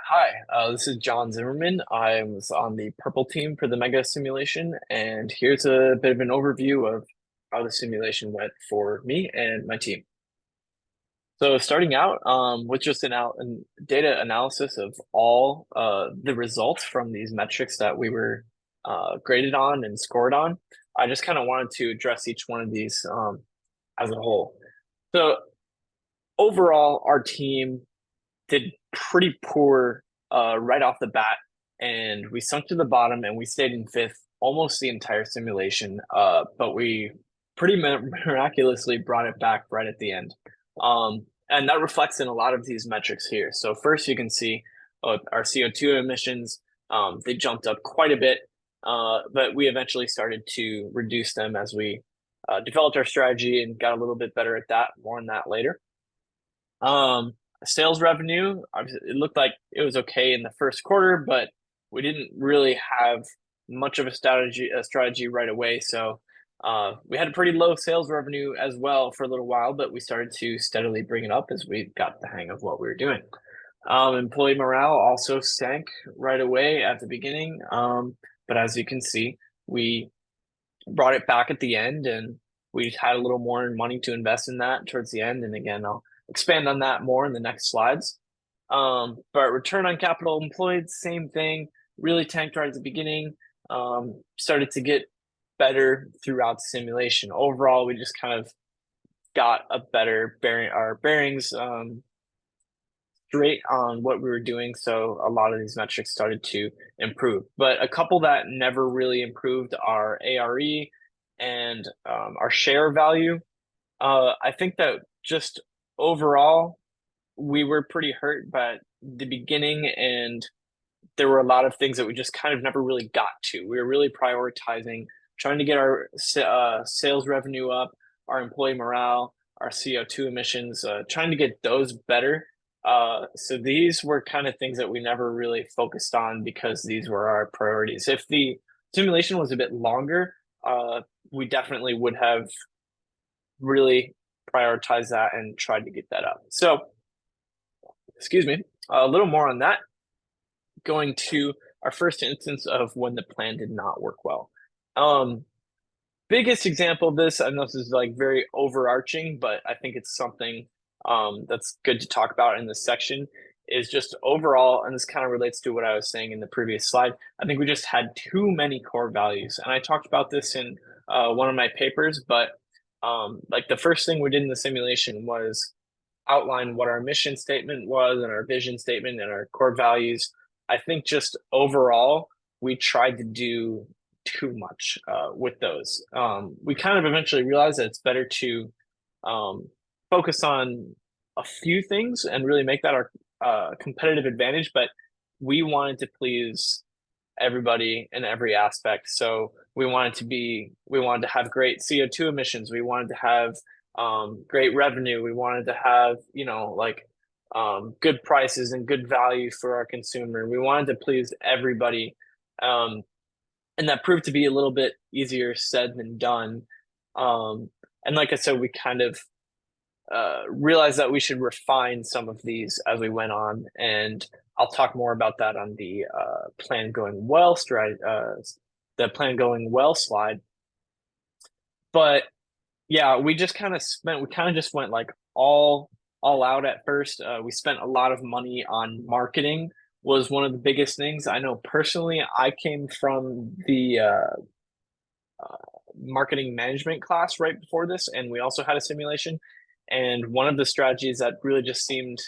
Hi, this is John Zimmerman. I was on the purple team for the Mega simulation, and here's a bit of an overview of how the simulation went for me and my team. So starting out with just an data analysis of all the results from these metrics that we were graded on and scored on, I just kind of wanted to address each one of these as a whole. So overall, our team did pretty poor right off the bat, and we sunk to the bottom, and we stayed in fifth almost the entire simulation. But we pretty miraculously brought it back right at the end, and that reflects in a lot of these metrics here. So first, you can see our CO2 emissions. They jumped up quite a bit, but we eventually started to reduce them as we developed our strategy and got a little bit better at that. More on that later. Um, Sales revenue, obviously, it looked like it was okay in the first quarter, but we didn't really have much of a strategy right away. So we had a pretty low sales revenue as well for a little while, but we started to steadily bring it up as we got the hang of what we were doing. Employee morale also sank right away at the beginning. But as you can see, we brought it back at the end, and we had a little more money to invest in that towards the end. And again, I'll expand on that more in the next slides. But return on capital employed, same thing, really tanked right at the beginning. Started to get better throughout the simulation. Overall, we just kind of got a better bearing, our bearings straight on what we were doing. So a lot of these metrics started to improve. But a couple that never really improved are ARE and our share value. I think that just overall, we were pretty hurt by the beginning, and there were a lot of things that we just kind of never really got to. We were really prioritizing trying to get our sales revenue up, our employee morale, our CO2 emissions, trying to get those better. So these were kind of things that we never really focused on because these were our priorities. If the simulation was a bit longer, we definitely would have really prioritized that and tried to get that up. So, excuse me, a little more on that. Going to our first instance of when the plan did not work well. Um, Biggest example of this, I know this is like very overarching, but I think it's something that's good to talk about in this section, is just overall, and this kind of relates to what I was saying in the previous slide. I think we just had too many core values, and I talked about this in one of my papers. But like the first thing we did in the simulation was outline what our mission statement was and our vision statement and our core values. I think just overall, we tried to do too much with those. We kind of eventually realized that it's better to um, focus on a few things and really make that our competitive advantage. But we wanted to please everybody in every aspect. So we wanted to have great CO2 emissions. We wanted to have great revenue. We wanted to have, like good prices and good value for our consumer. We wanted to please everybody. Um, and that proved to be a little bit easier said than done. And like I said, we kind of realized that we should refine some of these as we went on, and I'll talk more about that on the plan going well the plan going well slide. But yeah, we kind of just went like all out at first. We spent a lot of money on marketing was one of the biggest things. I know personally, I came from the marketing management class right before this, and we also had a simulation. And one of the strategies that really just seemed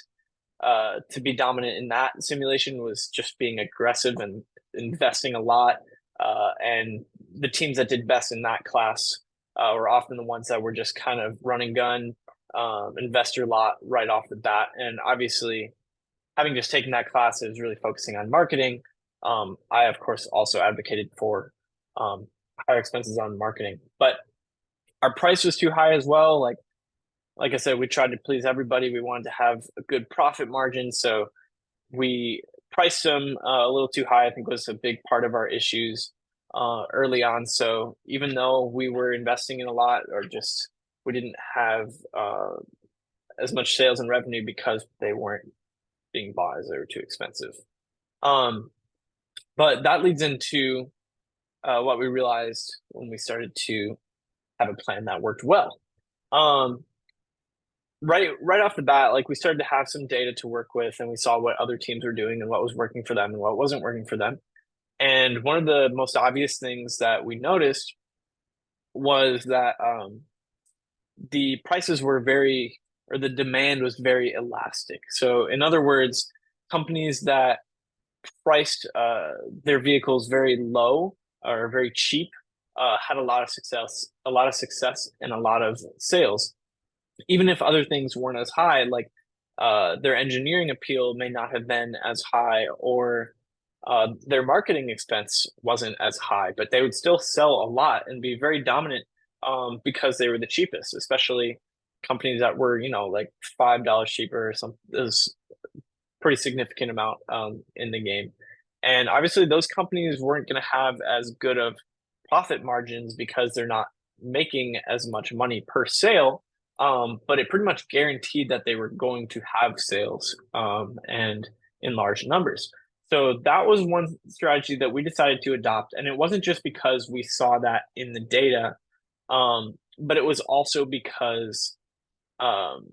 to be dominant in that simulation was just being aggressive and investing a lot. And the teams that did best in that class were often the ones that were just kind of run and gun, investor lot right off the bat. And obviously, having just taken that class, it was really focusing on marketing. I, of course, also advocated for um, higher expenses on marketing, but our price was too high as well. Like I said, we tried to please everybody. We wanted to have a good profit margin, so we priced them a little too high. I think was a big part of our issues early on. So even though we were investing in a lot, or just we didn't have as much sales and revenue because they weren't being bought as they were too expensive. Um, but that leads into what we realized when we started to have a plan that worked well. Um, right off the bat, like we started to have some data to work with, and we saw what other teams were doing and what was working for them and what wasn't working for them. And one of the most obvious things that we noticed was that the prices were very, or the demand was very elastic. So, in other words, companies that priced their vehicles very low or very cheap had a lot of success, and a lot of sales. Even if other things weren't as high, like their engineering appeal may not have been as high, or their marketing expense wasn't as high, but they would still sell a lot and be very dominant because they were the cheapest, especially companies that were, like $5 cheaper or something. Is pretty significant amount in the game. And obviously, those companies weren't going to have as good of profit margins because they're not making as much money per sale. But it pretty much guaranteed that they were going to have sales and in large numbers. So that was one strategy that we decided to adopt. And it wasn't just because we saw that in the data, but it was also because um,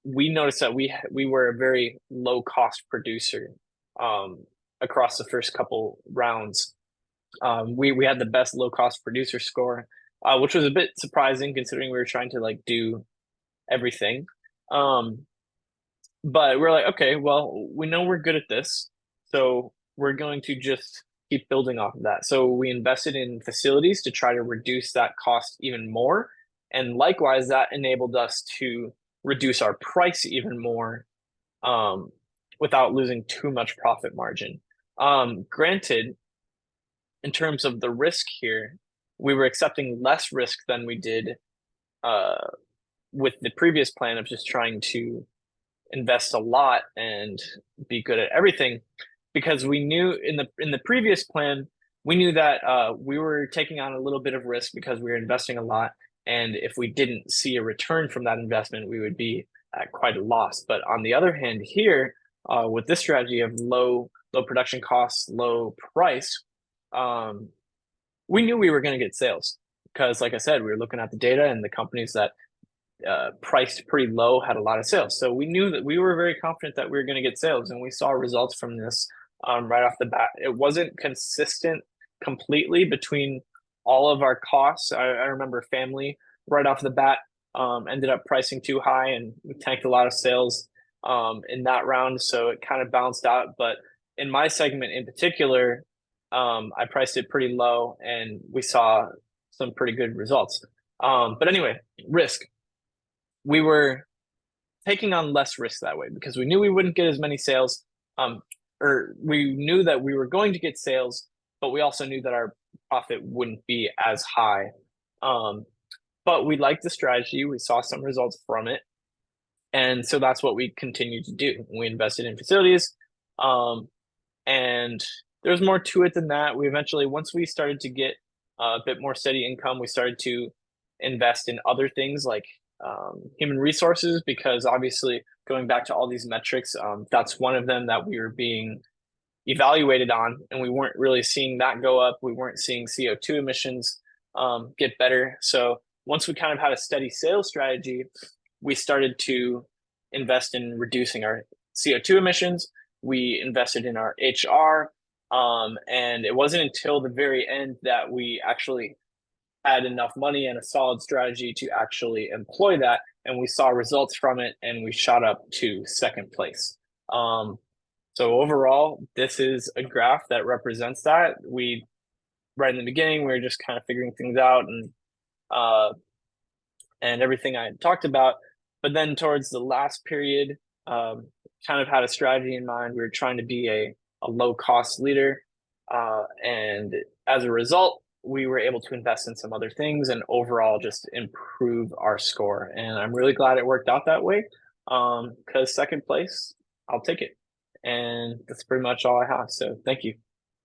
we noticed that we were a very low cost producer um, across the first couple rounds. We had the best low cost producer score, which was a bit surprising considering we were trying to like do everything. Um, but we're like, okay, well, we know we're good at this, so we're going to just keep building off of that. So we invested in facilities to try to reduce that cost even more. And likewise, that enabled us to reduce our price even more um, without losing too much profit margin. Granted, in terms of the risk here, we were accepting less risk than we did uh, with the previous plan of just trying to invest a lot and be good at everything, because we knew in the previous plan we knew that we were taking on a little bit of risk because we were investing a lot, and if we didn't see a return from that investment we would be at quite a loss. But on the other hand here, with this strategy of low production costs, low price, um, we knew we were going to get sales because, like I said, we were looking at the data, and the companies that priced pretty low had a lot of sales. So we knew that we were very confident that we were going to get sales, and we saw results from this right off the bat. It wasn't consistent completely between all of our costs. I remember family right off the bat ended up pricing too high, and we tanked a lot of sales in that round. So it kind of balanced out. But in my segment in particular, I priced it pretty low, and we saw some pretty good results. But anyway, risk. We were taking on less risk that way because we knew we wouldn't get as many sales, or we knew that we were going to get sales, but we also knew that our profit wouldn't be as high. Um, but we liked the strategy. We saw some results from it. And so that's what we continued to do. We invested in facilities. And there's more to it than that. We eventually, once we started to get a bit more steady income, we started to invest in other things like human resources, because obviously going back to all these metrics, that's one of them that we were being evaluated on, and we weren't really seeing that go up. We weren't seeing CO2 emissions get better. So once we kind of had a steady sales strategy, we started to invest in reducing our CO2 emissions. We invested in our HR. And it wasn't until the very end that we actually had enough money and a solid strategy to actually employ that. And we saw results from it, and we shot up to second place. So overall, this is a graph that represents that. Right in the beginning, we were just kind of figuring things out and everything I had talked about. But then towards the last period, kind of had a strategy in mind. We were trying to be a low cost leader. And as a result, we were able to invest in some other things and overall just improve our score. And I'm really glad it worked out that way. Because second place, I'll take it. And that's pretty much all I have. So thank you.